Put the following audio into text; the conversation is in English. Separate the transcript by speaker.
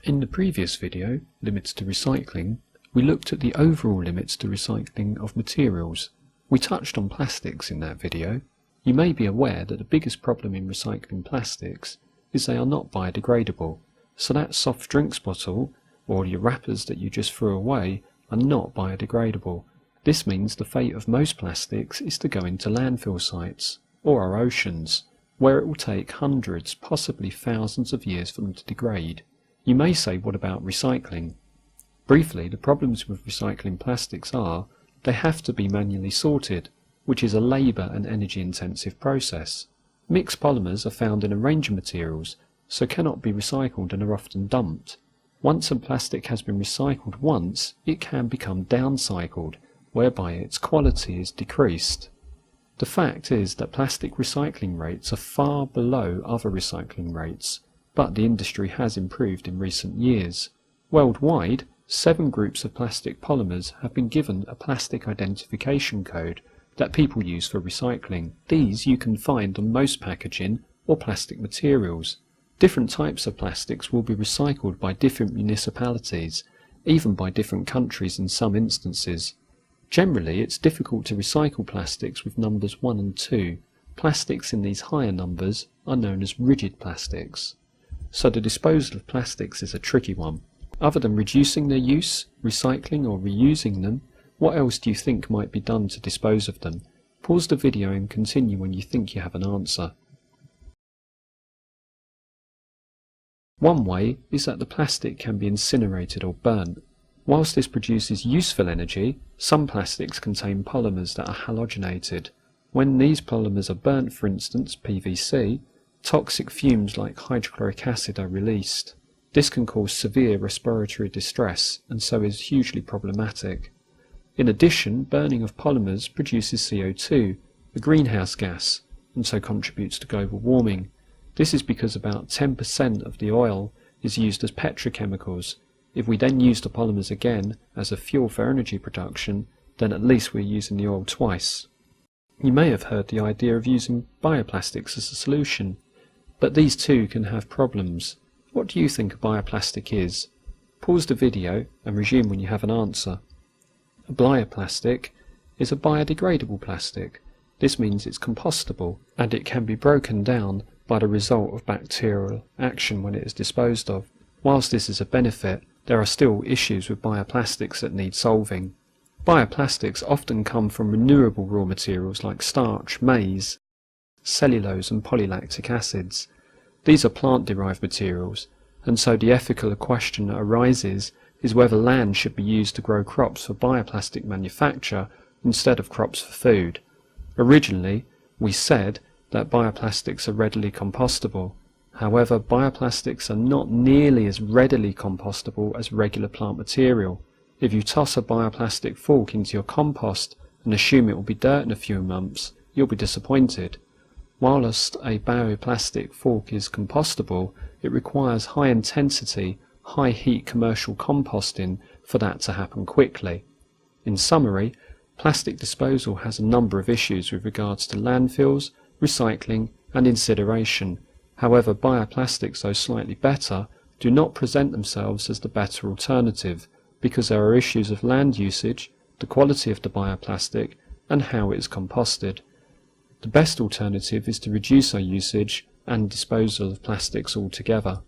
Speaker 1: In the previous video, Limits to Recycling, we looked at the overall limits to recycling of materials. We touched on plastics in that video. You may be aware that the biggest problem in recycling plastics is they are not biodegradable. So that soft drinks bottle, or your wrappers that you just threw away, are not biodegradable. This means the fate of most plastics is to go into landfill sites, or our oceans, where it will take hundreds, possibly thousands of years for them to degrade. You may say, what about recycling? Briefly, the problems with recycling plastics are they have to be manually sorted, which is a labour and energy intensive process. Mixed polymers are found in a range of materials, so cannot be recycled and are often dumped. Once a plastic has been recycled once, it can become downcycled, whereby its quality is decreased. The fact is that plastic recycling rates are far below other recycling rates, but the industry has improved in recent years. Worldwide, 7 groups of plastic polymers have been given a plastic identification code that people use for recycling. These you can find on most packaging or plastic materials. Different types of plastics will be recycled by different municipalities, even by different countries in some instances. Generally, it's difficult to recycle plastics with numbers 1 and 2. Plastics in these higher numbers are known as rigid plastics. So the disposal of plastics is a tricky one. Other than reducing their use, recycling or reusing them, what else do you think might be done to dispose of them? Pause the video and continue when you think you have an answer. One way is that the plastic can be incinerated or burnt. Whilst this produces useful energy, some plastics contain polymers that are halogenated. When these polymers are burnt, for instance PVC, toxic fumes like hydrochloric acid are released. This can cause severe respiratory distress and so is hugely problematic. In addition, burning of polymers produces CO2, a greenhouse gas, and so contributes to global warming. This is because about 10% of the oil is used as petrochemicals. If we then use the polymers again as a fuel for energy production, then at least we're using the oil twice. You may have heard the idea of using bioplastics as a solution, but these too can have problems. What do you think a bioplastic is? Pause the video and resume when you have an answer. A bioplastic is a biodegradable plastic. This means it's compostable and it can be broken down by the result of bacterial action when it is disposed of. Whilst this is a benefit, there are still issues with bioplastics that need solving. Bioplastics often come from renewable raw materials like starch, maize, cellulose and polylactic acids. These are plant-derived materials, and so the ethical question that arises is whether land should be used to grow crops for bioplastic manufacture instead of crops for food. Originally, we said that bioplastics are readily compostable. However, bioplastics are not nearly as readily compostable as regular plant material. If you toss a bioplastic fork into your compost and assume it will be dirt in a few months, you'll be disappointed. Whilst a bioplastic fork is compostable, it requires high intensity, high heat commercial composting for that to happen quickly. In summary, plastic disposal has a number of issues with regards to landfills, recycling and incineration. However, bioplastics, though slightly better, do not present themselves as the better alternative because there are issues of land usage, the quality of the bioplastic and how it is composted. The best alternative is to reduce our usage and disposal of plastics altogether.